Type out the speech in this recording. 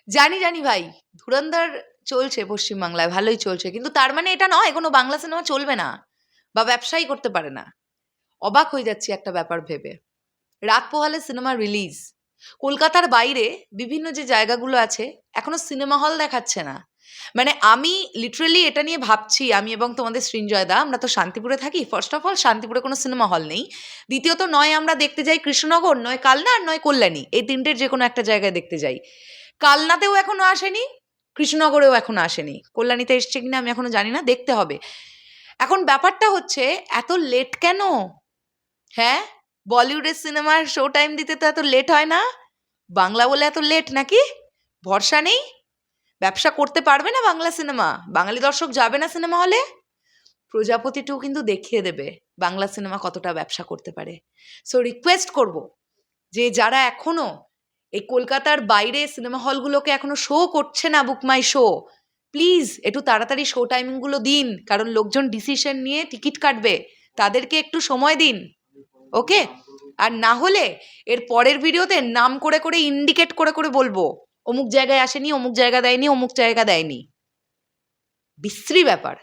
জানি জানি ভাই, ধুরন্ধর চলছে পশ্চিমবাংলায়, ভালোই চলছে, কিন্তু তার মানে এটা নয় কোনো বাংলা সিনেমা চলবে না বা ব্যবসাই করতে পারে না। অবাক হয়ে যাচ্ছি একটা ব্যাপার ভেবে। রাত পোহালে সিনেমা রিলিজ, কলকাতার বাইরে বিভিন্ন যে জায়গাগুলো আছে এখনো সিনেমা হল দেখাচ্ছে না। মানে আমি লিটারেলি এটা নিয়ে ভাবছি, আমি এবং তোমাদের সৃঞ্জয় দা, আমরা তো শান্তিপুরে থাকি। ফার্স্ট অফ অল শান্তিপুরে কোনো সিনেমা হল নেই। দ্বিতীয়ত, নয় আমরা দেখতে যাই কৃষ্ণনগর, নয় কালনা, আর নয় কল্যাণী, এই তিনটের যে কোনো একটা জায়গায় দেখতে যাই। কালনাতেও এখনো আসেনি, কৃষ্ণনগরেও এখনো আসেনি, কল্যাণীতে এসছে কিনা আমি এখনো জানি না, দেখতে হবে। এখন ব্যাপারটা হচ্ছে এত লেট কেন? হ্যাঁ, বলিউডের সিনেমার শো টাইম দিতে তো এত লেট হয় না, বাংলা বলে এত লেট নাকি? ভরসা নেই? ব্যবসা করতে পারবে না বাংলা সিনেমা? বাঙালি দর্শক যাবে না সিনেমা হলে? প্রজাপতি টু কিন্তু দেখিয়ে দেবে বাংলা সিনেমা কতটা ব্যবসা করতে পারে। সো রিকোয়েস্ট করব যে যারা এখনো এই কলকাতার বাইরে সিনেমা হলগুলোকে এখনো শো করছে না বুক মাই শো, প্লিজ একটু তাড়াতাড়ি শো টাইমিংগুলো দিন, কারণ লোকজন ডিসিশন নিয়ে টিকিট কাটবে, তাদেরকে একটু সময় দিন। ওকে? আর না হলে এর পরের ভিডিওতে নাম করে করে ইন্ডিকেট করে করে বলবো অমুক জায়গায় আসেনি, অমুক জায়গা দেয়নি, অমুক জায়গা দেয়নি। বিশ্রী ব্যাপার।